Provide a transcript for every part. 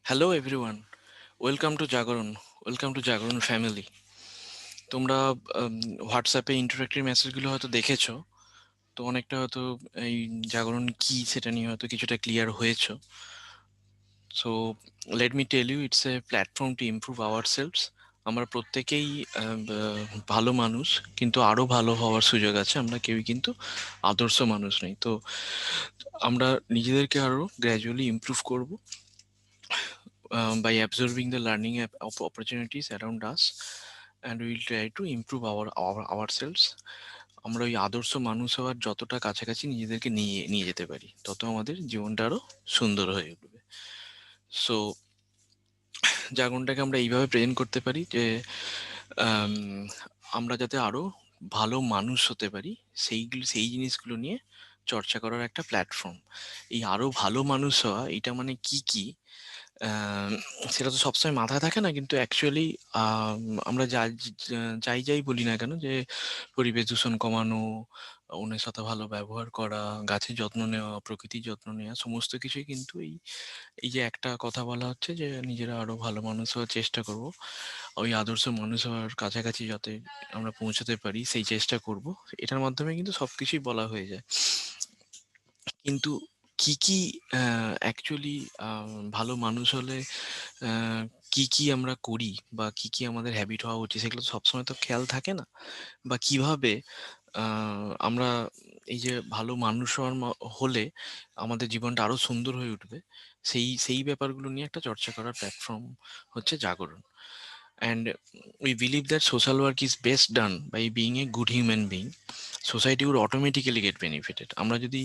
Hello everyone, welcome to জাগরণ। Welcome to জাগরণ family. তোমরা হোয়াটসঅ্যাপে ইন্টারেক্টিভ মেসেজগুলো হয়তো দেখেছো, তো অনেকটা হয়তো এই জাগরণ কি সেটা নিয়ে হয়তো কিছুটা ক্লিয়ার হয়েছো। So let me tell you, it's a platform to improve our selves. আমরা প্রত্যেকেই ভালো মানুষ, কিন্তু আরো ভালো হওয়ার সুযোগ আছে। আমরা কেউই কিন্তু আদর্শ মানুষ নেই। তো আমরা নিজেদেরকে আরো গ্র্যাজুয়ালি ইমপ্রুভ করব by absorbing the learning opportunities around us, and we will try to improve ourselves. আমরা ওই আদর্শ মানুষ হওয়ার যতটা কাছাকাছি নিজেদেরকে নিয়ে নিয়ে যেতে পারি, তত আমাদের জীবনটা আরো সুন্দর হয়ে উঠবে। সো জাগরণটাকে আমরা এইভাবে প্রেজেন্ট করতে পারি যে আম, আমরা যাতে আরো ভালো মানুষ হতে পারি, সেই জিনিসগুলো নিয়ে চর্চা করার একটা প্ল্যাটফর্ম। এই আরো ভালো মানুষ হওয়া, এটা মানে কি কি আহ, সেটা তো সবসময় মাথায় থাকে না, কিন্তু অ্যাকচুয়ালি আমরা যাই যাই বলি না কেন, যে পরিবেশ দূষণ কমানো, অন্যের সাথে ভালো ব্যবহার করা, গাছের যত্ন নেওয়া, প্রকৃতির যত্ন নেওয়া, সমস্ত কিছুই কিন্তু এই এই যে একটা কথা বলা হচ্ছে যে নিজেরা আরো ভালো মানুষ হওয়ার চেষ্টা করব, ওই আদর্শ মানুষ হওয়ার কাছাকাছি যাতে আমরা পৌঁছাতে পারি সেই চেষ্টা করব। এটার মাধ্যমে কিন্তু সবকিছুই বলা হয়ে যায়। কিন্তু কি কি অ্যাকচুয়ালি ভালো মানুষ হলে আহ, কি কি আমরা করি, বা কি কি আমাদের হ্যাবিট হওয়া উচিত, সেগুলো তো সবসময় তো খেয়াল থাকে না। বা কিভাবে আমরা এই যে ভালো মানুষ হলে আমাদের জীবনটা আরো সুন্দর হয়ে উঠবে, সেই সেই ব্যাপারগুলো নিয়ে একটা চর্চা করার প্ল্যাটফর্ম হচ্ছে জাগরণ। And we believe that social work is best done by being a good human being. Society would automatically get benefited. আমরা যদি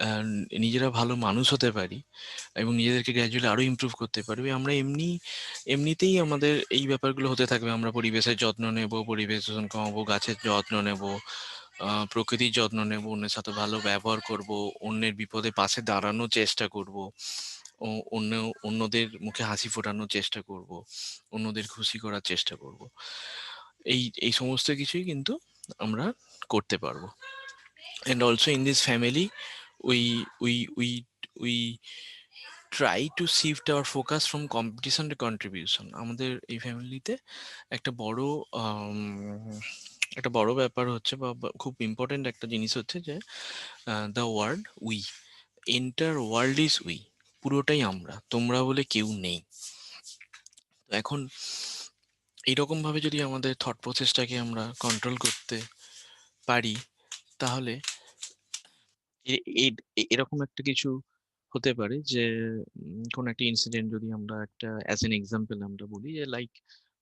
আহ, নিজেরা ভালো মানুষ হতে পারি এবং নিজেদেরকে গ্র্যাজুয়ালি আরো ইমপ্রুভ করতে পারবে, আমরা এমনিতেই আমাদের এই ব্যাপারগুলো হতে থাকবে। আমরা পরিবেশের যত্ন নেব, পরিবেশ দূষণ কমাবো, গাছের যত্ন নেব, প্রকৃতির যত্ন নেব, অন্যের সাথে ভালো ব্যবহার করব, অন্যের বিপদে পাশে দাঁড়ানোর চেষ্টা করব, ও অন্যদের মুখে হাসি ফোটানোর চেষ্টা করব, অন্যদের খুশি করার চেষ্টা করব। এই এই সমস্ত কিছুই কিন্তু আমরা করতে পারবো। And also in this family, we we we we try to shift our focus from competition to contribution. আমাদের এই ফ্যামিলিতে একটা বড় একটা বড় ব্যাপার হচ্ছে, বা খুব ইম্পর্টেন্ট একটা জিনিস হচ্ছে যে the word we, entire world is we. পুরোটাই আমরা, তোমরা বলে কেউ নেই। তো এখন এইরকম ভাবে যদি আমাদের থট প্রসেসটাকে আমরা কন্ট্রোল করতে পারি, তাহলে এরকম একটা কিছু হতে পারে যে কোনো একটা ইনসিডেন্ট যদি আমরা একটা অ্যাজ এন এক্সাম্পল আমরা বলি, যে লাইক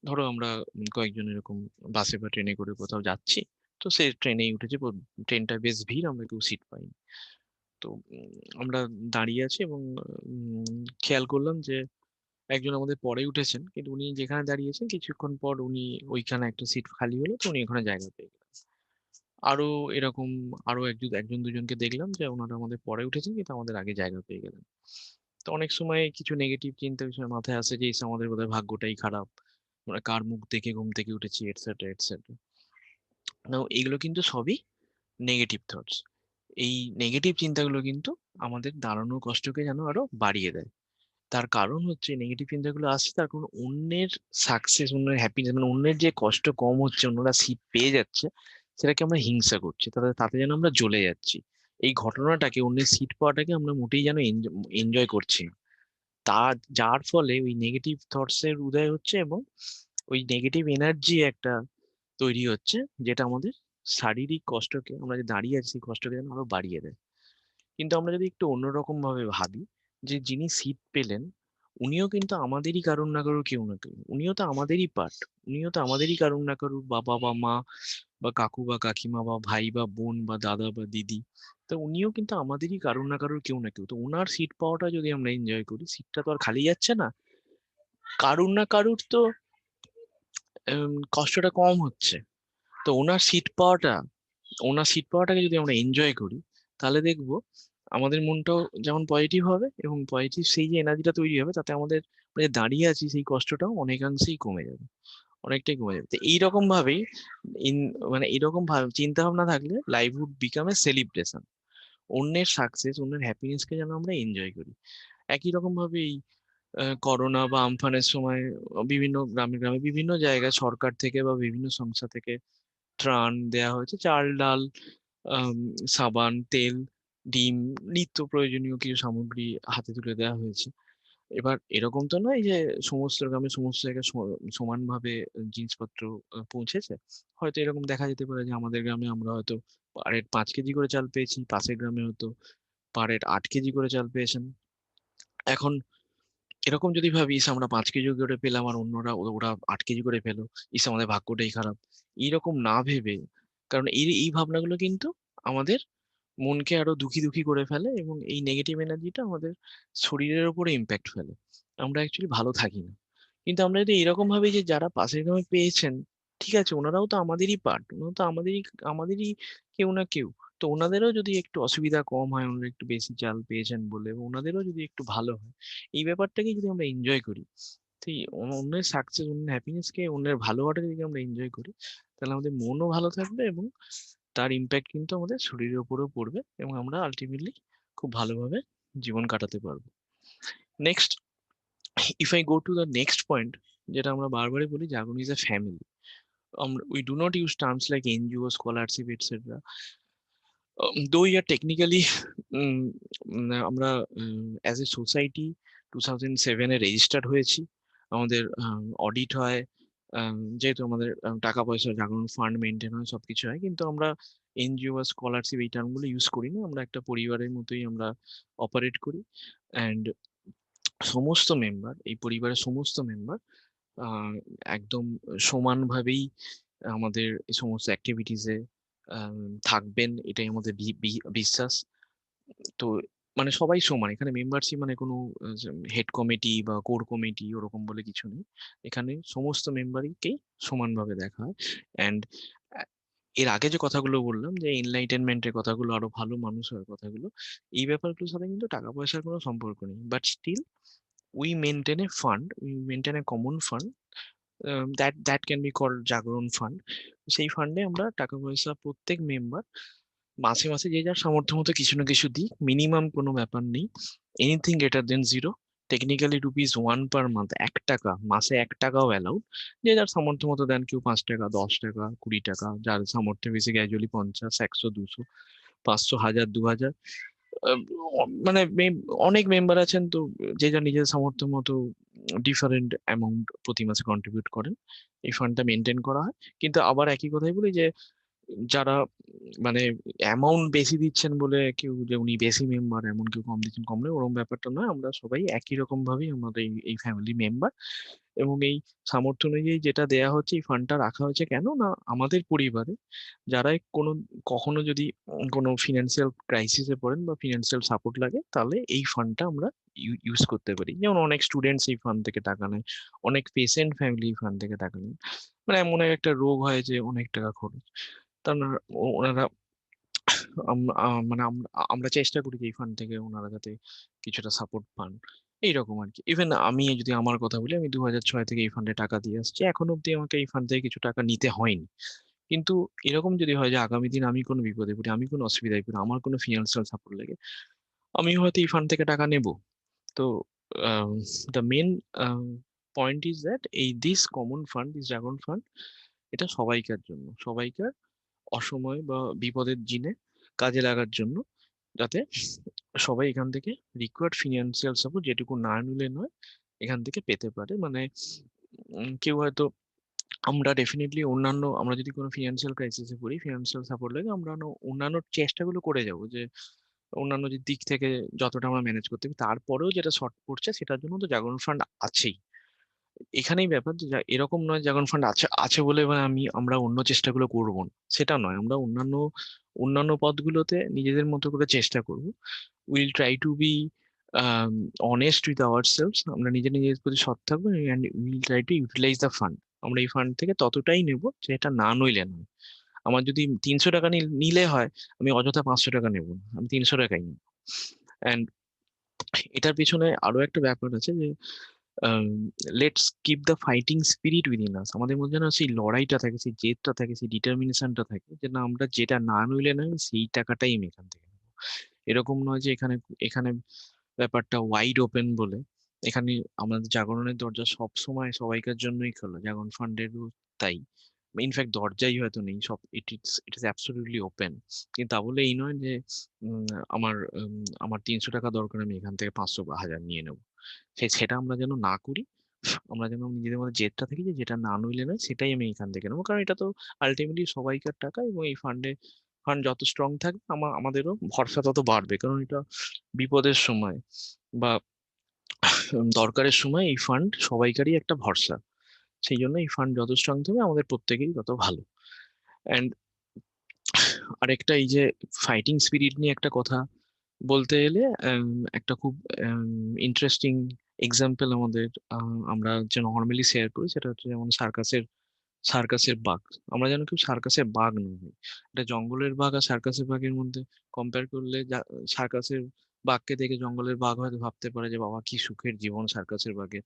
ধরো আমরা কয়েকজন এরকম বাসে বা ট্রেনে করে কোথাও যাচ্ছি। তো সে ট্রেনেই উঠেছে, ট্রেনটা বেশ ভিড়, আমরা কেউ সিট পাইনি। তো আমরা দাঁড়িয়ে আছি এবং খেয়াল করলাম যে একজন আমাদের পরে উঠেছেন, কিন্তু উনি যেখানে দাঁড়িয়েছেন কিছুক্ষণ পর উনি ওইখানে একটা সিট খালি হলো, তো উনি ওখানে জায়গা পেয়ে গেলেন। আরো এরকম আরো একজন একজন দুজনকে দেখলাম যে ওনারা আমাদের পরে উঠেছেন, কিন্তু আমাদের আগে জায়গা পেয়ে গেলেন। তো অনেক সময় কিছু নেগেটিভ চিন্তা বিষয় মাথায় আসে যে ইস, আমাদের বোধহয় ভাগ্যটাই খারাপ, আমরা কার মুখ দেখে ঘুম থেকে উঠেছি, এটসেট্রা এটসেট্রা। না, এগুলো কিন্তু সবই নেগেটিভ থটস। এই নেগেটিভ চিন্তাগুলো কিন্তু আমাদের দাঁড়ানোর কষ্টকে যেন আরো বাড়িয়ে দেয়। তার কারণ হচ্ছে নেগেটিভ চিন্তাগুলো আসছে তার কারণ অন্যের সাকসেস, অন্যের হ্যাপিনেস, মানে অন্যের যে কষ্ট কম হচ্ছে, অন্যরা সিট পেয়ে যাচ্ছে, সেটাকে আমরা হিংসা করছি, তাতে তাতে যেন আমরা জ্বলে যাচ্ছি। এই ঘটনাটাকে, অন্যের সিট পাওয়াটাকে আমরা মোটেই যেন এনজয় করছি না। তা যার ফলে ওই নেগেটিভ থটস এর উদয় হচ্ছে, এবং ওই নেগেটিভ এনার্জি একটা তৈরি হচ্ছে, যেটা আমাদের শারীরিক কষ্টকে, আমরা যে দাঁড়িয়ে আছি সেই কষ্টকে যেন আরো বাড়িয়ে দেয়। কিন্তু আমরা যদি একটু অন্যরকম ভাবে ভাবি, যে যিনি সিট পেলেন উনিও কিন্তু আমাদেরই কারুর না কারুর কেউ না কেউ, উনিও তো আমাদেরই পার্ট, উনিও তো আমাদেরই কারুর না কারুর বাবা বা মা বা কাকু বা কাকিমা বা ভাই বা বোন বা দাদা বা দিদি। তো উনিও কিন্তু আমাদেরই কারুর না কারুর কেউ না কেউ। তো ওনার সিট পাওয়াটা যদি আমরা এনজয় করি, সিটটা তো আর খালি যাচ্ছে না, কারুর না কারুর তো কষ্টটা কম হচ্ছে। তো ওনার সিট পাওয়াটাকে যদি আমরা এনজয় করি, তাহলে দেখবো আমাদের মনটাও যেমন পজিটিভ হবে, এবং পজিটিভ সেই যে এনার্জিটা তৈরি হবে, তাতে আমাদের আমরা যে দাঁড়িয়ে আছি সেই কষ্টটাও অনেকাংশেই কমে যাবে, অনেকটাই কমে যাবে। তো এইরকম ভাবেই ইন মানে এইরকম ভাবে চিন্তা ভাবনা থাকলে life would become a celebration. অন্যের সাকসেস, অন্যের হ্যাপিনেস কে যেন আমরা এনজয় করি। একই রকম ভাবে করোনা বা আমফানের সময় বিভিন্ন গ্রামে গ্রামে বিভিন্ন জায়গায় সরকার থেকে বা বিভিন্ন সংস্থা থেকে ত্রাণ দেয়া হয়েছে, চাল ডাল, আম, সাবান, তেল, ডিম, নিত্য প্রয়োজনীয় কিছু সামগ্রী হাতে তুলে দেওয়া হয়েছে। এবার এরকম তো নয় যে সমস্ত গ্রামে সমস্ত জায়গায় সমানভাবে জিনিসপত্র পৌঁছেছে। হয়তো এরকম দেখা যেতে পারে যে আমাদের গ্রামে আমরা হয়তো পার হেড 5 কেজি করে চাল পেয়েছি, পাশের গ্রামে হয়তো পার হেড 8 কেজি করে চাল পেয়েছেন। এখন এরকম যদি ভাবি, ইস আমরা 5 কেজি করে পেলাম আর অন্যরা ওরা 8 কেজি করে পেলো, ইস আমাদের ভাগ্যটাই খারাপ, এইরকম না ভেবে, কারণ এই এই ভাবনাগুলো কিন্তু আমাদের মনকে আরো দুঃখী দুঃখী করে ফেলে এবং এই নেগেটিভ এনার্জিটা আমাদের শরীরের উপরে ইম্প্যাক্ট ফেলে। আমরা অ্যাকচুয়ালি ভালো থাকি না। কিন্তু আমরা যদি এরকম ভাবি যে যারা পাশের গ্রামে পেয়েছেন, ঠিক আছে, ওনারাও তো আমাদেরই পার্ট, ওনারাও তো আমাদেরই কেউ না কেউ। তো ওনাদেরও যদি একটু অসুবিধা কম হয়, ওনারা একটু বেশি চাল পেয়েছেন বলে, এবং ওনাদেরও যদি একটু ভালো হয়, এই ব্যাপারটাকে যদি আমরা এনজয় করি, তো এই অন্যের সাকসেস, অন্যের হ্যাপিনেস কে, অন্যের ভালো হওয়াটাকে যদি আমরা এনজয় করি, তাহলে আমাদের মনও ভালো থাকবে এবং তার ইম্প্যাক্ট কিন্তু আমাদের শরীরের উপরেও পড়বে এবং আমরা আলটিমেটলি খুব ভালোভাবে জীবন কাটাতে পারবো। Next, if I go to the next point, যেটা আমরা বারবারই বলি, Jagaran is a family. We do not use terms like NGO, scholarship, etcetera. Though you are technically, আমরা অ্যাজ এ সোসাইটি 2007-এ রেজিস্টার্ড হয়েছি, আমাদের অডিট হয়, যেহেতু আমাদের টাকা পয়সা, জাগরণ ফান্ড মেনটেন হয়, সবকিছু হয়, কিন্তু আমরা এনজিও বা স্কলারশিপ এই টার্মগুলো ইউজ করি না। আমরা একটা পরিবারের মতোই আমরা অপারেট করি। অ্যান্ড সমস্ত মেম্বার, এই পরিবারের সমস্ত মেম্বার একদম সমানভাবেই আমাদের এই সমস্ত অ্যাক্টিভিটিসে থাকবেন, এটাই আমাদের বিশ্বাস। তো মানে সবাই সমান, এখানে মেম্বারশিপ মানে কোনো হেড কমিটি বা কোর কমিটি ওরকম বলে কিছু নেই। এখানে সমস্ত মেম্বারকেই সমানভাবে দেখা হয়। অ্যান্ড এর আগে যে কথাগুলো বললাম, যে এনলাইটেনমেন্টের কথাগুলো, আরো ভালো মানুষ হওয়ার কথাগুলো, এই ব্যাপারগুলোর সাথে কিন্তু টাকা পয়সার কোনো সম্পর্ক নেই। But still we maintain a fund, we maintain a common fund, that can be called Jagaran fund. সেই ফান্ডে আমরা টাকা পয়সা প্রত্যেক মেম্বার মাসে মাসে যে যার সামর্থ্য মতো কিছু না কিছু দিই, মিনিমাম কোনো ব্যাপার নেই, anything greater than zero. Technically rupees 1 per month, 1 টাকা মাসে, 1 টাকাও অ্যালাউড। যে যার সামর্থ্য মতো দেন, কেউ 5 টাকা, 10 টাকা, 20 টাকা, যার সামর্থ্য বেশি গ্র্যাজুয়ালি 50, 100, 200, 500, 1000, 2000। মানে অনেক মেম্বার আছেন তো, যে যার নিজের সামর্থ্য মতো ডিফারেন্ট অ্যামাউন্ট প্রতি মাসে কন্ট্রিবিউট করেন, এই ফান্ডটা মেনটেন করা হয়। কিন্তু আবার একই কথাই বলি যে যারা মানে অ্যামাউন্ট বেশি দিচ্ছেন বলে কেউ যে উনি বেশি মেম্বার, এমন কেউ কম দিচ্ছেন কম নয়, ওরকম ব্যাপারটা নয়। আমরা সবাই একই রকম ভাবেই আমাদের এই ফ্যামিলি মেম্বার, এবং এই সামর্থ্য অনুযায়ী যেটা দেয়া হচ্ছে, এই ফান্ডটা রাখা হয়েছে কেন না, আমাদের পরিবারে যারা কখনো যদি কোনো ফিনান্সিয়াল ক্রাইসিসে পড়েন বা ফিনান্সিয়াল সাপোর্ট লাগে, তাহলে এই ফান্ডটা আমরা ইউজ করতে পারি। যেমন অনেক স্টুডেন্টস এই ফান্ড থেকে টাকা নেয়, অনেক পেশেন্ট ফ্যামিলি এই ফান্ড থেকে টাকা নেয়। মানে এমন একটা রোগ হয় যে অনেক টাকা খরচ, তা ওনারা মানে আমরা চেষ্টা করি যে এই ফান্ড থেকে ওনারা যাতে কিছুটা সাপোর্ট পান, এইরকম আর কি। ইভেন আমি যদি আমার কথা বলি, আমি 2006 থেকে এই ফান্ডে টাকা দিয়ে আসছি, এখন অব্দি আমাকে এই ফান্ড থেকে কিছু টাকা নিতে হয়নি। কিন্তু এরকম যদি হয় যে আগামী দিন আমি কোনো বিপদে পড়ি, আমি কোনো অসুবিধায় পড়ি, আমার কোনো ফিনান্সিয়াল সাপোর্ট লাগে, আমি হয়তো এই ফান্ড থেকে টাকা নেব। তো the main point is that এই this common fund, this Jagaran fund, এটা সবাইকার জন্য, সবাইকার অসময় বা বিপদের দিনে কাজে লাগার জন্য, যাতে সবাই এখান থেকে রিকোয়ার্ড ফিনান্সিয়াল সাপোর্ট, যেটুকু না নিলে নয়, এখান থেকে পেতে পারে। মানে কেউ হয়তো, আমরা ডেফিনেটলি অন্যান্য, আমরা যদি কোনো ফিনান্সিয়াল ক্রাইসিসে পড়ি, ফিনান্সিয়াল সাপোর্ট লাগে, আমরা অন্যান্য চেষ্টাগুলো করে যাব যে অন্যান্য যে দিক থেকে যতটা আমরা ম্যানেজ করতে পারি, তারপরেও যেটা শর্ট পড়ছে সেটার জন্য তো জাগরণ ফান্ড আছেই। এখানেই ব্যাপার যে এরকম নয় জাগরণ ফান্ড আছে আছে বলে মানে আমরা অন্য চেষ্টাগুলো করবো না, সেটা নয়। আমরা অন্যান্য অন্যান্য পথগুলোতে নিজেদের মতো করে চেষ্টা করব। Will try to be honest with our selves, আমরা নিজের প্রতি সৎ থাকবো, and will try to utilise the fund. আমরা এই ফান্ড থেকে ততটাই নেব যেটা না নইলে নয়। আমার যদি 300 টাকা নিলে হয়, আমি অযথা 500 টাকা নেব না, আমি 300 টাকাই নেব। অ্যান্ড এটার পিছনে আরো একটা ব্যাপার আছে যে let's keep the fighting spirit within us. আমাদের মধ্যে না সেই লড়াইটা থাকে, সেই জেদটা থাকে, সেই ডিটারমিনেশনটা থাকে, যে না, আমরা যেটা না নইলে নয়, সেই টাকাটাই আমি এখান থেকে নেবো। এরকম নয় যে এখানে এখানে ব্যাপারটা ওয়াইড ওপেন বলে এখানে আমাদের জাগরণের দরজা সব সময় সবাইকার জন্যই খোলা, জাগরণ ফান্ডেরও তাই। ইনফ্যাক্ট দরজাই হয়তো নেই, সব ইট ইজ অ্যাবসলিউটলি ওপেন। কিন্তু তা বলে এই নয় যে উম, আমার আমার 300 টাকা দরকার, আমি এখান থেকে 500 বা 1000 নিয়ে নেবো। সেটা আমরা যেন না করি। আমরা যেন নিজেদের মধ্যে জেদটা থাকি যে যেটা না নইলে নয়, সেটাই আমি এখান থেকে নেবো, কারণ এটা তো আলটিমেটলি সবাইকার টাকা। এবং এই ফান্ড যত স্ট্রং থাকবে আমাদেরও ভরসা তত বাড়বে, কারণ এটা বিপদের সময় বা দরকারের সময় এই ফান্ড সবাইকারই একটা ভরসা। সেই জন্য এই ফান্ড যত স্ট্রং থাকবে আমাদের প্রত্যেকেই তত ভালো। অ্যান্ড আরেকটা, এই যে ফাইটিং স্পিরিট নিয়ে একটা কথা বলতে এলে, একটা খুব ইন্টারেস্টিং এক্সাম্পল আমাদের, আমরা যে নর্মালি শেয়ার করি সেটা হচ্ছে যেমন সার্কাসের বাঘ। আমরা যেন কেউ সার্কাসের বাঘ না হই। এটা জঙ্গলের বাঘ আর সার্কাসের বাঘের মধ্যে কম্পেয়ার করলে, সার্কাসের বাঘকে দেখে জঙ্গলের বাঘ হয়তো ভাবতে পারে যে বাবা কি সুখের জীবন সার্কাসের বাঘের,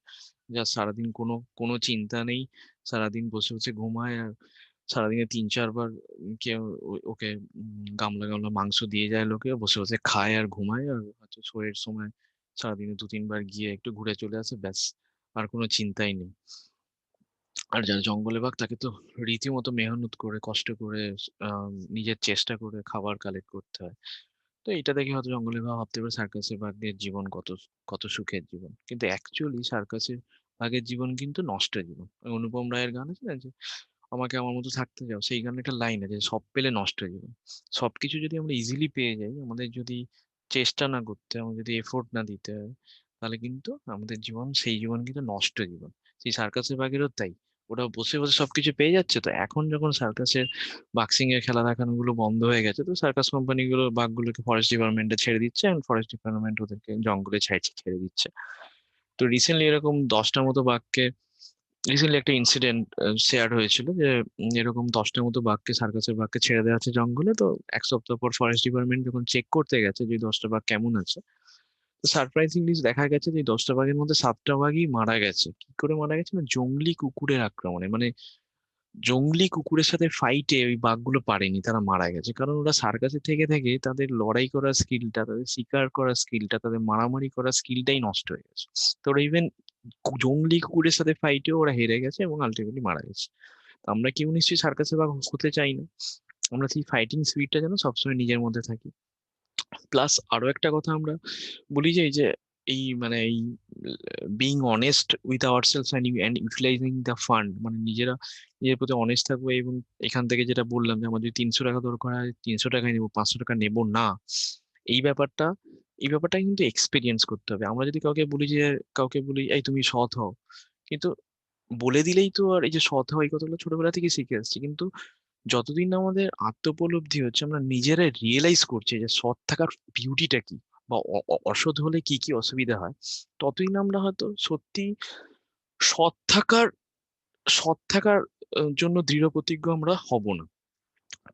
যা সারাদিন কোনো কোনো চিন্তা নেই, সারাদিন বসে বসে ঘুমায়, আর সারাদিনে 3-4 বার কেউ ওকে গামলা গামলা মাংস দিয়ে যায়, লোকে বসে বসে খায় আর ঘুমায়, আর হয়তো শোয়ের সময় সারাদিনে 2-3 বার গিয়ে একটু ঘুরে চলে আসে, ব্যাস। আর কোনো চিন্তাই নেই। আর যারা জঙ্গলে বাঘ, তাকে তো রীতিমতো মেহনত করে, কষ্ট করে, নিজের চেষ্টা করে খাবার কালেক্ট করতে হয়। তো এটা দেখে হয়তো জঙ্গলে বাঘ ভাবতে পারে সার্কাসের বাঘের জীবন কত কত সুখের জীবন, কিন্তু অ্যাকচুয়ালি সার্কাসের বাঘের জীবন কিন্তু নষ্টের জীবন। ওই অনুপম রায়ের গান আছে না যে আমাকে আমার মতো থাকতে যাও, সেই গানে একটা লাইন আছে, সব পেলে নষ্টের জীবন। সবকিছু যদি আমরা ইজিলি পেয়ে যাই, আমাদের যদি চেষ্টা না করতে হয়, আমাদের যদি এফোর্ট না দিতে হয়, তাহলে কিন্তু আমাদের জীবন, সেই জীবন কিন্তু নষ্ট জীবন। সেই সার্কাসের বাঘেরও তাই, ওরা বসে বসে সবকিছু পেয়ে যাচ্ছে। তো এখন যখন সার্কাসের বাক্সিং এর খেলা দেখানো গুলো বন্ধ হয়ে গেছে, তো সার্কাস কোম্পানি গুলো বাঘগুলোকে ফরেস্ট ডিপার্টমেন্টে ছেড়ে দিচ্ছে, এন্ড ফরেস্ট ডিপার্টমেন্ট ওদেরকে জঙ্গলে ছেড়ে দিচ্ছে। তো রিসেন্টলি এরকম 10টার মতো বাঘকে, রিসেন্টলি একটা ইনসিডেন্ট শেয়ার হয়েছিল যে এরকম 10টার মতো সার্কাসের বাঘকে ছেড়ে দেওয়া আছে জঙ্গলে। তো 1 সপ্তাহ পর ফরেস্ট ডিপার্টমেন্ট যখন চেক করতে গেছে যে 10টা বাঘ কেমন আছে, তো সারপ্রাইজিংলি দেখা গেছে যে 10টা বাঘের মধ্যে 7টা বাঘই মারা গেছে। কি করে মারা গেছে? না, জংলি কুকুরের আক্রমণে। মানে জংলি কুকুরের সাথে ফাইটে ওই বাঘগুলো পারেনি, তারা মারা গেছে। কারণ ওরা সার্কাসে থেকে থেকে তাদের লড়াই করার স্কিলটা, তাদের শিকার করার স্কিলটা, তাদের মারামারি করার স্কিলটাই নষ্ট হয়ে গেছে। তো ওরা ইভেন জংলি কুকুরের সাথে ফাইটেও ওরা হেরে গেছে এবং আলটিমেটলি মারা গেছে। তো আমরা কেউ নিশ্চয়ই সার্কাসে বাঘ হতে চাই না। আমরা সেই ফাইটিং স্পিরিটটা যেন সবসময় নিজের মধ্যে থাকি। প্লাস আরো একটা কথা আমরা বলি যে এই মানে এই being honest with our selves and utilising the fund, মানে নিজের প্রতি অনেস্ট থাকবো। এবং এখান থেকে যেটা বললাম যে আমার যদি 300 টাকা দরকার হয়, 300 টাকায় নেবো, 500 টাকা নেবো না। এই ব্যাপারটা এই ব্যাপারটা কিন্তু এক্সপিরিয়েন্স করতে হবে। আমরা যদি কাউকে বলি এই তুমি সৎ হও, কিন্তু বলে দিলেই তো আর, এই যে সৎ হওয়া এই কথাগুলো ছোটবেলা থেকে শিখে আসছি, কিন্তু যতদিন না আমাদের আত্মোপলব্ধি হচ্ছে, আমরা নিজেরাই রিয়েলাইজ করছি যে সৎ থাকার বিউটিটা কি, বা অসৎ হলে কি কি অসুবিধা হয়, ততদিন আমরা হয়তো সত্যি সৎ থাকার সৎ থাকার জন্য দৃঢ় প্রতিজ্ঞ আমরা হব না।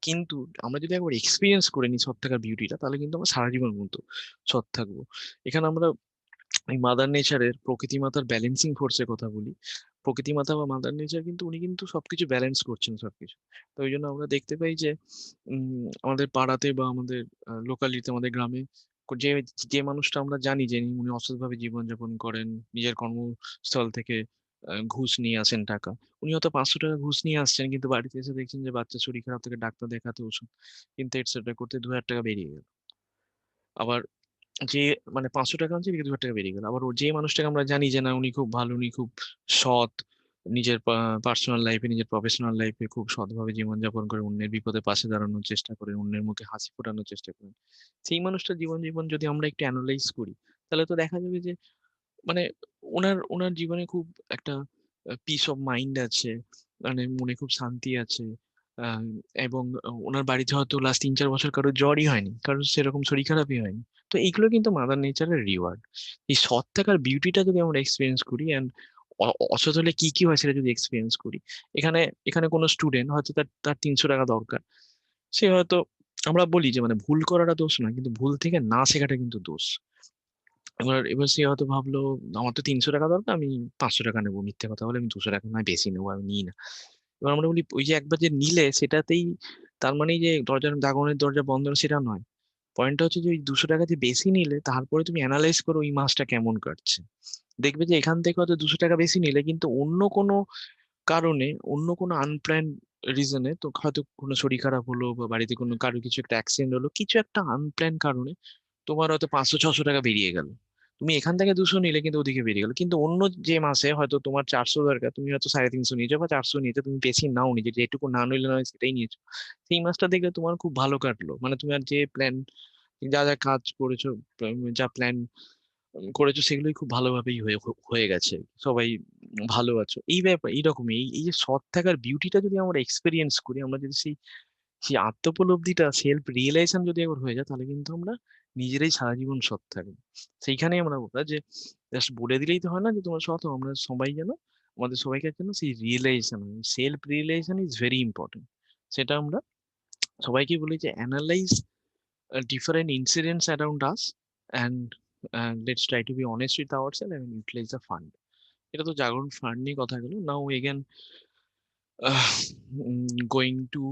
কিন্তু আমরা যদি একবার এক্সপিরিয়েন্স করে নিই সৎ থাকার বিউটিটা, তাহলে কিন্তু আমরা সারা জীবন মতো সৎ থাকবো। এখানে আমরা এই মাদার নেচারের, প্রকৃতি মাতার ব্যালেন্সিং ফোর্সের কথা বলি। প্রকৃতি মাতা বা মাদার নেচার কিন্তু, উনি কিন্তু সবকিছু ব্যালেন্স করছেন সবকিছু। তো ওই জন্য আমরা দেখতে পাই যে আমাদের পাড়াতে বা আমাদের লোকালিটিতে, আমাদের গ্রামে যে যে মানুষটা আমরা জানি যে উনি অসৎভাবে জীবনযাপন করেন, নিজের কর্মস্থল থেকে ঘুষ নিয়ে আসেন টাকা, উনি হয়তো 500 টাকা ঘুষ নিয়ে আসছেন, কিন্তু বাড়িতে এসে দেখছেন যে বাচ্চা শরীর খারাপ থেকে ডাক্তার দেখাতে, ওষুধ কিনতে এটসেট্রা করতে 2,000 টাকা বেরিয়ে গেল। আবার যে মানে 500 টাকা আনছে, এদিকে 2,000 টাকা বেরিয়ে গেল। আবার যে মানুষটাকে আমরা জানি যে না উনি খুব ভালো, উনি খুব সৎ, নিজের পার্সোনাল লাইফে, নিজের প্রফেশনাল লাইফে খুব সৎভাবে জীবনযাপন করে, অন্যের বিপদে পাশে দাঁড়ানোর চেষ্টা করেন, অন্যের মুখে হাসি ফোটানোর চেষ্টা করেন, সেই মানুষটার জীবন জীবন যদি আমরা একটু অ্যানালাইজ করি, তাহলে তো দেখা যাবে যে মানে ওনার ওনার জীবনে খুব একটা পিস অফ মাইন্ড আছে, মানে মনে খুব শান্তি আছে। আহ, এবং ওনার বাড়িতে হয়তো লাস্ট 3-4 বছর কারোর জ্বরই হয়নি, কারোর সেরকম শরীর খারাপই হয়নি। তো এইগুলো কিন্তু মাদার নেচারের রিওয়ার্ড। এই সৎ থাকার বিউটিটা যদি আমরা এক্সপিরিয়েন্স করি, অ্যান্ড অসৎ হলে কি কি হয় সেটা যদি এক্সপিরিয়েন্স করি, এখানে এখানে কোনো স্টুডেন্ট হয়তো তার তার 300 টাকা দরকার, সে হয়তো, আমরা বলি যে মানে ভুল করাটা দোষ না, কিন্তু ভুল থেকে না শেখাটা কিন্তু দোষ। এবার সে হয়তো ভাবলো আমার তো 300 টাকা দরকার, আমি 500 টাকা নেবো, মিথ্যে কথা বলে আমি 200 টাকা নয় বেশি নেবো, আমি নিই না। এবার আমরা বলি ওই যে একবার যে নিলে সেটাতেই, তার মানে যে জাগরণের দরজা বন্ধ সেটা নয়। পয়েন্টটা হচ্ছে যে ওই 200 টাকা যে বেশি নিলে তারপরে তুমি অ্যানালাইজ করো ওই মাসটা কেমন কাটছে। দেখবে যে এখান থেকে হয়তো 200 টাকা বেশি নিলে, কিন্তু অন্য কোনো কারণে, অন্য কোনো আনপ্ল্যান রিজনে, তো হয়তো কোনো শরীর খারাপ হলো বা বাড়িতে কোনো কারো কিছু একটা অ্যাক্সিডেন্ট হলো, কিছু একটা আনপ্ল্যান কারণে তোমার হয়তো 500-600 টাকা বেরিয়ে গেল। তুমি এখান থেকে 200 নিলে কিন্তু ওদিকে বেরিয়ে গেল, কিন্তু অন্য যে মাসে হয়তো তোমার 400 দরকার, তুমি হয়তো 350 নিয়েছো বা 400 নিয়েছো, তুমি বেশি নাও নিজে, যেটুকু না নিলে নয় সেটাই নিয়েছো। সেই মাসটা দেখলে তোমার খুব ভালো কাটলো, মানে তুমি আর যে প্ল্যান, যা যা কাজ করেছো, যা প্ল্যান করেছো সেগুলোই খুব ভালোভাবেই হয়ে হয়ে গেছে। সবাই ভালো আছো, এই ব্যাপার এইরকমই। এই এই যে সৎ থাকার বিউটিটা যদি আমরা এক্সপেরিয়েন্স করি, আমরা যদি সেই সেই আত্মোপলব্ধিটা, সেলফ রিয়েলাইজেশন যদি একবার হয়ে যায়, তাহলে কিন্তু আমরা নিজেরাই সারা জীবন সৎ থাকবো। সেইখানেই আমরা বলা যে জাস্ট বলে দিলেই তো হয় না যে তোমার সৎ হও। আমরা সবাই যেন, আমাদের সবাইকার জন্য সেই realisation, self realisation is very important. সেটা আমরা সবাইকে বলি যে analyse different incidents around us, and let's try to be honest with ourselves and utilize the fund. এটা তো জাগরণ ফান্ড নিয়ে কথা গেল। Now again going to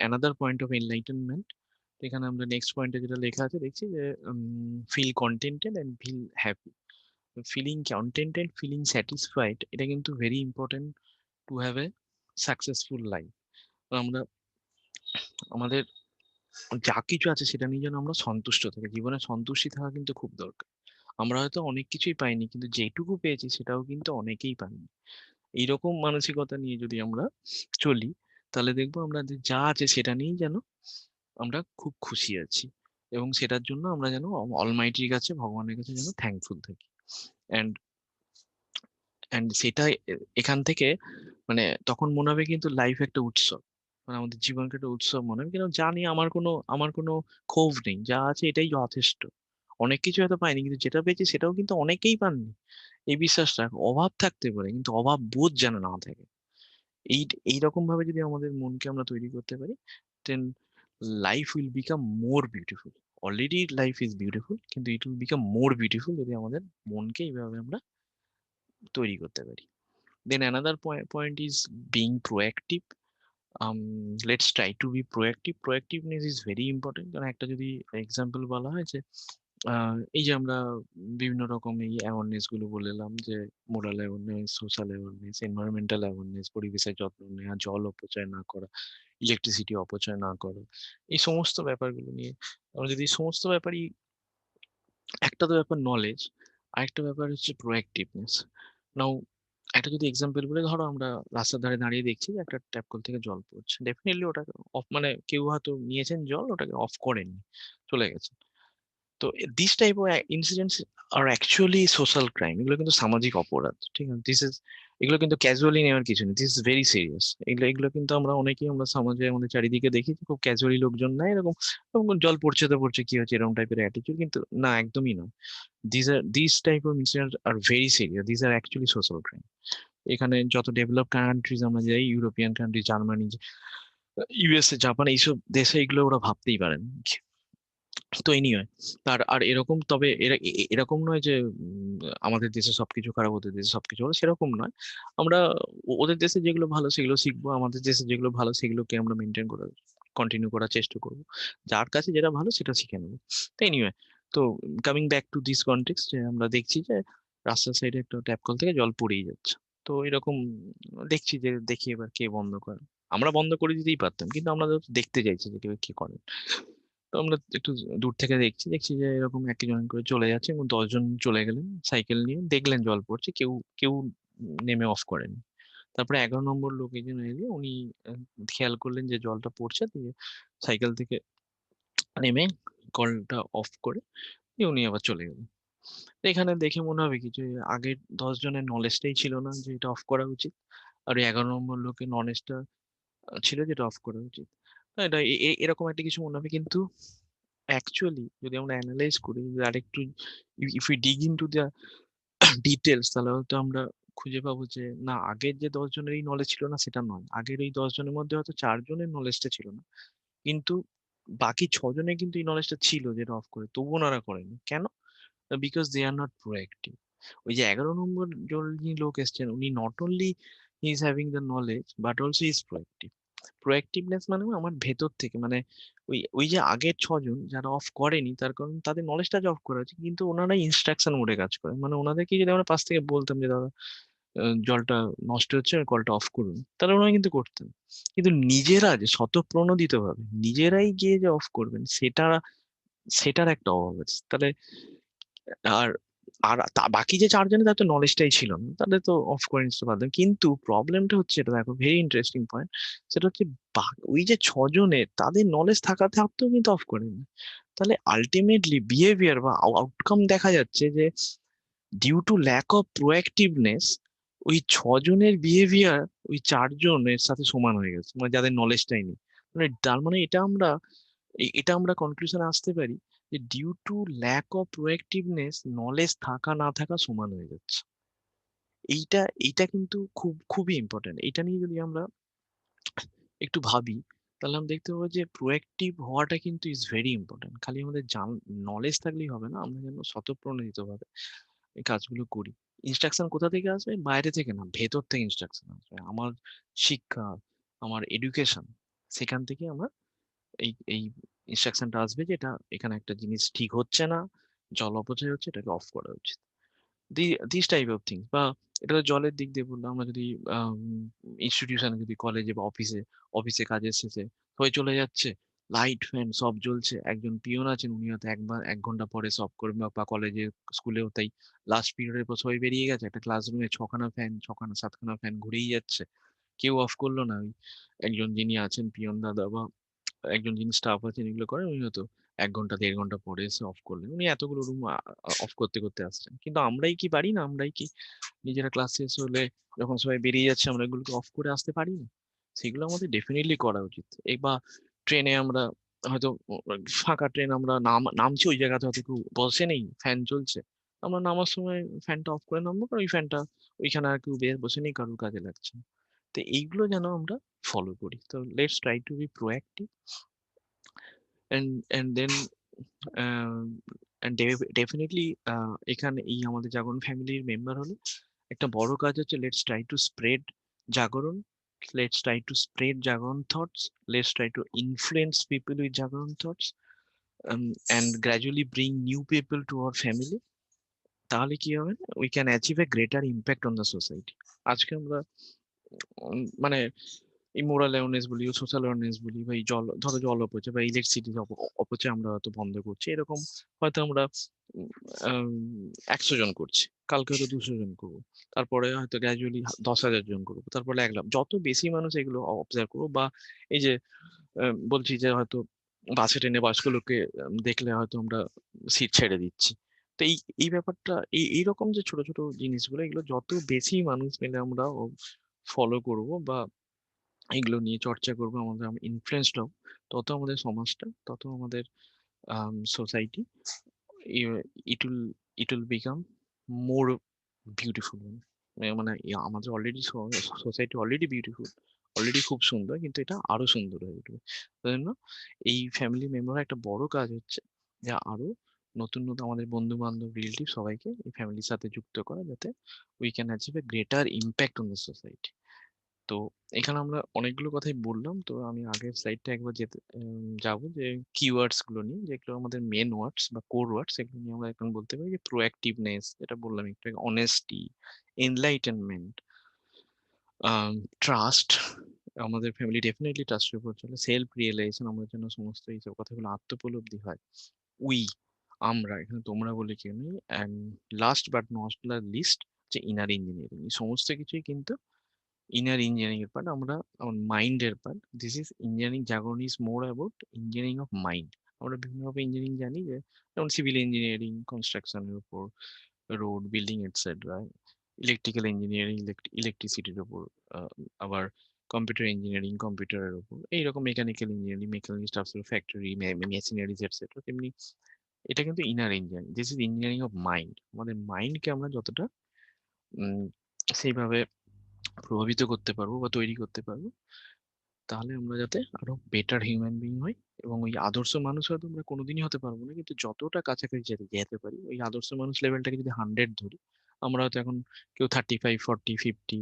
another point of enlightenment. এখানে আমরা নেক্সট পয়েন্টে যেটা লেখা আছে দেখছি যে feel contented and feel happy. Feeling contented, feeling satisfied, এটা কিন্তু very important to have a successful life. আমরা আমাদের যা কিছু আছে সেটা নিয়ে যেন আমরা সন্তুষ্ট থাকি। জীবনে সন্তুষ্টি থাকা কিন্তু খুব দরকার। আমরা হয়তো অনেক কিছুই পাইনি, কিন্তু যেটুকু পেয়েছি সেটাও কিন্তু অনেকেই পাইনি। এইরকম মানসিকতা নিয়ে যদি আমরা চলি, তাহলে দেখবো আমরা যে যা আছে সেটা নিয়েই যেন আমরা খুব খুশি আছি, এবং সেটার জন্য আমরা যেন অলমাইটির কাছে, ভগবানের কাছে যেন থ্যাঙ্কফুল থাকি। অ্যান্ড অ্যান্ড সেটা এখান থেকে মানে তখন মনে হবে কিন্তু লাইফ একটা উৎসব, মানে আমাদের জীবনকে একটা উৎসব মনে হবে, কিন্তু জানি আমার কোনো ক্ষোভ নেই, যা আছে এটাই যথেষ্ট। অনেক কিছু হয়তো পাইনি, কিন্তু যেটা পেয়েছি সেটাও কিন্তু অনেকেই পাননি। এই বিশ্বাস রাখ, অভাব থাকতে পারে কিন্তু অভাব বোধ যেন না থাকে। এই এইরকম ভাবে যদি আমাদের মনকে আমরা তৈরি করতে পারি, then life will become more beautiful. Already life is beautiful, কিন্তু it will become more beautiful যদি আমাদের মনকে এইভাবে আমরা তৈরি করতে পারি। Then another point is being proactive. Let's try to be proactive. Proactiveness is very important. কারণ একটা যদি এক্সাম্পল বলা হয় যে এই যে আমরা বিভিন্ন রকম এই অ্যাওয়ারনেস গুলো বললাম, যে moral awareness, social awareness, environmental awareness, পরিবেশের যত্ন নেওয়া, জল অপচয় না করা, ইলেকট্রিসিটি অপচয় না করা, এই সমস্ত ব্যাপারগুলো নিয়ে আমরা যদি এই সমস্ত ব্যাপারই, একটা তো ব্যাপার নলেজ, আরেকটা ব্যাপার হচ্ছে প্রোঅ্যাক্টিভনেস। নাও একটা যদি এক্সাম্পল বলে, ধরো আমরা রাস্তার ধারে দাঁড়িয়ে দেখছি যে একটা ট্যাপ কল থেকে জল পড়ছে, ডেফিনেটলি ওটাকে অফ, মানে কেউ হয়তো নিয়েছেন জল, ওটাকে অফ করেননি, চলে গেছে। তো this type of incidents are actually social crime. এগুলো কিন্তু সামাজিক অপরাধ, ঠিক আছে? দিস ইজ, এগুলো কিন্তু ক্যাজুয়ালি নেওয়ার কিছু নেই, দিস ইজ ভেরি সিরিয়াস। এগুলো এগুলো কিন্তু আমরা অনেকেই আমরা সমাজে আমাদের চারিদিকে দেখি যে খুব ক্যাজুয়ালি লোকজন না এরকম, এরকম জল পড়ছে তো পড়ছে, কি হচ্ছে, এরকম টাইপের অ্যাটিটিউড, কিন্তু না, একদমই নয়। This type of incident are very serious, this are actually social crime. এখানে যত ডেভেলপ কান্ট্রিজ আমরা যাই, European country, Germany, USA, Japan, এইসব দেশে এগুলো ওরা ভাবতেই পারেন। তো এনিওয়ে, আর আর এরকম, তবে এরকম নয় যে আমাদের দেশে সবকিছু খারাপ, ওদের দেশে সবকিছু ভালো, সেরকম নয়। আমরা ওদের দেশে যেগুলো ভালো সেগুলো শিখবো, আমাদের দেশে যেগুলো ভালো সেগুলোকে আমরা মেনটেন করার, কন্টিনিউ করার চেষ্টা করবো। যার কাছে যেটা ভালো সেটা শিখে নেবো। তো এনিওয়ে, তো coming back to this context, যে আমরা দেখছি যে রাস্তার সাইডে একটা ট্যাপ কল থেকে জল পড়েই যাচ্ছে। তো এরকম দেখছি যে, দেখি এবার কে বন্ধ করে। আমরা বন্ধ করে দিতেই পারতাম, কিন্তু আমরা তো দেখতে চাইছি যে কেউ কি করে। তো আমরা একটু দূর থেকে দেখছি, দেখছি যে এরকম একজন করে চলে যাচ্ছে, এবং 10 জন চলে গেলেন সাইকেল নিয়ে, দেখলেন জল পড়ছে, কেউ কেউ নেমে অফ করেনি। তারপরে 11 নম্বর লোক একজন এলে, উনি আহ, খেয়াল করলেন যে জলটা পড়ছে, দিয়ে সাইকেল থেকে নেমে কলটা অফ করে দিয়ে উনি আবার চলে গেলেন। তো এখানে দেখে মনে হবে কি, যে আগের 10 জনের নলেজটাই ছিল না যে এটা অফ করা উচিত, আর ওই 11 নম্বর লোকের নলেজটা ছিল যেটা অফ করা উচিত। তো এটা এরকম একটা কিছু মনে হবে, কিন্তু অ্যাকচুয়ালি যদি আমরা অ্যানালাইজ করি, যদি আরেকটু if you dig into the details, তাহলে হয়তো আমরা খুঁজে পাবো যে না, আগের যে 10 জনের এই নলেজ ছিল না সেটা নয়, আগের এই 10 জনের মধ্যে হয়তো 4 জনের নলেজটা ছিল না, কিন্তু বাকি 6 জনের কিন্তু এই নলেজটা ছিল যেটা অফ করে, তবুও ওনারা করেনি কেন? Because they are not proactive. ওই যে 11 নম্বর যিনি লোক এসছেন, উনি not only he is having the knowledge, but also is proactive. Proactiveness মানে আমার ভেতর থেকে, মানে ওই ওই যে আগের 6 জন যারা অফ করেনি, তার কারণ তাদের নলেজটা যে অফ করা আছে, কিন্তু ওনারা ইনস্ট্রাকশন মোডে কাজ করে। মানে ওনাদেরকে যদি আমরা পাশ থেকে বলতাম যে দাদা জলটা নষ্ট হচ্ছে, কলটা অফ করুন, তাহলে ওনারা কিন্তু করতেন। কিন্তু নিজেরা যে স্বতঃপ্রণোদিত ভাবে নিজেরাই গিয়ে যে অফ করবেন, সেটার একটা অভাব আছে। তাহলে আর আর বাকি যে 4 জনের তার তো নলেজটাই ছিল না, তাহলে তো অফ করে নিতে পারতাম। কিন্তু প্রবলেমটা হচ্ছে, এটা দেখো ভেরি ইন্টারেস্টিং পয়েন্ট, সেটা হচ্ছে ওই যে 6 জনের তাদের নলেজ থাকা থাকতেও কিন্তু অফ করেনি। তাহলে আলটিমেটলি বিহেভিয়ার বা আউটকাম দেখা যাচ্ছে যে due to lack of proactiveness, ওই 6 জনের বিহেভিয়ার ওই 4 জনের সাথে সমান হয়ে গেছে, মানে যাদের নলেজটাই নেই। মানে তার মানে এটা আমরা কনক্লুশনে আসতে পারি যে due to lack of proactiveness, knowledge থাকা না থাকা সমান হয়ে যাচ্ছে। এইটা এইটা কিন্তু খুবই ইম্পর্টেন্ট। এটা নিয়ে যদি আমরা একটু ভাবি, তাহলে আমরা দেখতে পাবো যে প্রোঅ্যাক্টিভ হওয়াটা কিন্তু ইজ ভেরি ইম্পর্টেন্ট। খালি আমাদের নলেজ থাকলেই হবে না, আমরা যেন স্বতঃপ্রণোদিত ভাবে এই কাজগুলো করি। ইনস্ট্রাকশন কোথা থেকে আসবে? বাইরে থেকে না, ভেতর থেকে ইনস্ট্রাকশন আসবে। আমার শিক্ষা, আমার এডুকেশন, সেখান থেকে আমার এই এই ইনস্ট্রাকশনটা আসবে যে এটা, এখানে একটা জিনিস ঠিক হচ্ছে না, জল অপচয় হচ্ছে, এটাকে অফ করা উচিত। This type of things. বা এটা তো জলের দিক দিয়ে বললাম। আমরা যদি ইনস্টিটিউশনে, যদি কলেজে বা অফিসে, কাজের শেষে সবাই চলে যাচ্ছে, লাইট ফ্যান সব জ্বলছে, একজন পিয়ন আছেন, উনি হয়তো 1 ঘন্টা পরে সব করবেন, বা কলেজে স্কুলেও তাই, লাস্ট পিরিয়ডের পর সবাই বেরিয়ে গেছে, একটা ক্লাসরুমে 6খানা ফ্যান, 7খানা ফ্যান ঘুরেই যাচ্ছে, কেউ অফ করলো না। ওই একজন যিনি আছেন পিয়ন দাদা, বা একজন যিনি স্টাফ আছেন এগুলো করেন, উনি হয়তো 1 ঘন্টা 1.5 ঘন্টা পরে এসে অফ করলেন। উনি এতগুলো রুম অফ করতে করতে আসছেন, কিন্তু আমরাই কি পারি না? আমরাই কি নিজেরা ক্লাস শেষ হলে, যখন সবাই বেরিয়ে যাচ্ছে, আমরা এগুলোকে অফ করে আসতে পারি না? সেগুলো আমাদের ডেফিনেটলি করা উচিত। বা ট্রেনে আমরা হয়তো ফাঁকা ট্রেন, আমরা নামছি, ওই জায়গাতে হয়তো কেউ বসে নেই, ফ্যান চলছে, আমরা নামার সময় ফ্যানটা অফ করে নামবো, কারণ ওই ফ্যানটা ওইখানে আর কেউ বসে নেই, কারোর কাজে লাগছে না। তো এইগুলো যেন আমরা ফলো করি। তো let's try to be proactive, and then definitely এখানে এই আমাদের জাগরণ ফ্যামিলির মেম্বার হলে একটা বড় কাজ হচ্ছে, লেটস ট্রাই টু স্প্রেড জাগরণ, লেটস ট্রাই টু স্প্রেড জাগরণ thoughts, let's try two influence people with জাগরণ thoughts, and gradually bring new people to our family. তাহলে কি হবে? We can achieve A greater impact on the society. আজকে আমরা মানে এই মোরাল অ্যাওয়ারনেস বলি, সোশ্যাল অ্যাওয়ারনেস বলি, বা এই ধরো জল অপচয় বা ইলেকট্রিসিটি অপচয় আমরা হয়তো বন্ধ করছি, এরকম হয়তো আমরা 100 জন করছি, কালকে হয়তো 200 জন করবো, তারপরে হয়তো গ্র্যাজুয়ালি 10,000 জন করবো, তারপরে 1 লাখ। যত বেশি মানুষ এগুলো অবজার্ভ করবো, বা এই যে বলছি যে হয়তো বাসে ট্রেনে বয়স্ক লোককে দেখলে হয়তো আমরা সিট ছেড়ে দিচ্ছি। তো এই এই ব্যাপারটা, এইরকম যে ছোট ছোট জিনিসগুলো, এগুলো যত বেশি মানুষ মিলে আমরা ফলো করব, বা এগুলো নিয়ে চর্চা করবো, আমাদের ইনফ্লুয়েন্সড হব, তত আমাদের সমাজটা, তত আমাদের society, it will it will become more beautiful. মানে আমাদের already society already beautiful, already খুব সুন্দর, কিন্তু এটা আরো সুন্দর হয়ে উঠবে। তাই জন্য এই ফ্যামিলি মেম্বার একটা বড় কাজ হচ্ছে যে আরো নতুন নতুন আমাদের বন্ধু বান্ধব, রিলেটিভ সবাইকে এই ফ্যামিলির সাথে যুক্ত করা, যাতে we can achieve A greater impact on the society. তো এখানে আমরা অনেকগুলো কথাই বললাম। তো আমি আগের স্লাইডটা একবার যাবো, যে কিওয়ার্ডস গুলো নিয়ে, যেগুলো আমাদের মেন ওয়ার্ডস বা কোর ওয়ার্ডস, এগুলো নিয়ে আমরা এখন বলতে পারি যে প্রোঅ্যাক্টিভনেস, যেটা বললাম একটু, অনেস্টি, এনলাইটেনমেন্ট, ট্রাস্ট, আমাদের ফ্যামিলি ডেফিনেটলি ট্রাস্টের উপর চলে, সেলফ রিয়েলাইজেশন, আমাদের জন্য সমস্ত এইসব কথাগুলো আত্মোপলব্ধি হয়, উই, আমরা, এখানে তোমরা বলে কেউ নেই, and last but not list, যে ইনার ইঞ্জিনিয়ারিং। এই সমস্ত কিছুই কিন্তু ইনার ইঞ্জিনিয়ারিং এর পার্ট, আমরা আমার মাইন্ডের পার্ট। দিস ইজ ইঞ্জিনিয়ারিং, জাগরণ is more about engineering of mind. আমরা বিভিন্নভাবে ইঞ্জিনিয়ারিং জানি, যে যেমন সিভিল ইঞ্জিনিয়ারিং কনস্ট্রাকশনের উপর, road building etcetera, electrical engineering ইলেকট্রিসিটির উপর, আবার কম্পিউটার ইঞ্জিনিয়ারিং কম্পিউটারের উপর, এইরকম mechanical engineering mechanical stuffs, factory, machineries etcetera. তেমনি এটা কিন্তু inner engineering, this is engineering of mind. আমাদের মাইন্ডকে আমরা যতটা উম, সেইভাবে প্রভাবিত করতে পারবো বা তৈরি করতে পারবো, তাহলে আমরা যাতে আরো বেটার হিউম্যান বিং হই। এবং ওই আদর্শ মানুষ হয়তো আমরা কোনোদিনই হতে পারবো না, কিন্তু যতটা কাছাকাছি যেতে যেতে পারি, ওই আদর্শ মানুষ লেভেলটাকে যদি 100 ধরি, আমরা হয়তো এখন কেউ 35, 40, 50,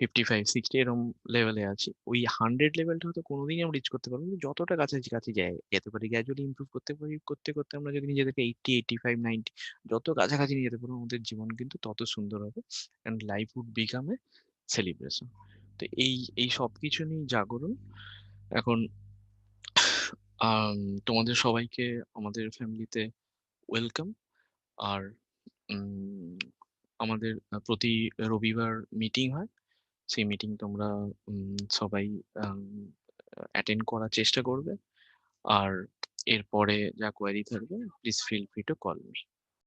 55-60 এরকম লেভেলে আছি। ওই 100 লেভেলটা হয়তো কোনোদিনই আমরা রিচ করতে পারবো না। যতটা কাছাকাছি যেতে পারি, গ্র্যাজুয়ালি ইমপ্রুভ করতে পারি, করতে, করতে আমরা যদি নিজেদেরকে 80, 85, 90 যত কাছাকাছি নিয়ে যেতে পারবো, আমাদের জীবন কিন্তু তত সুন্দর হবে। And life would become a celebration. তো এই সবকিছু নিয়ে জাগরণ। এখন আম তোমাদের সবাইকে আমাদের ফ্যামিলিতে ওয়েলকাম। আর উম আমাদের প্রতি রবিবার মিটিং হয়। সেই মিটিং তোমরা সবাই অ্যাটেন্ড করার চেষ্টা করবে। আর এরপরে যা কোয়েরি থাকবে, please feel free to call me.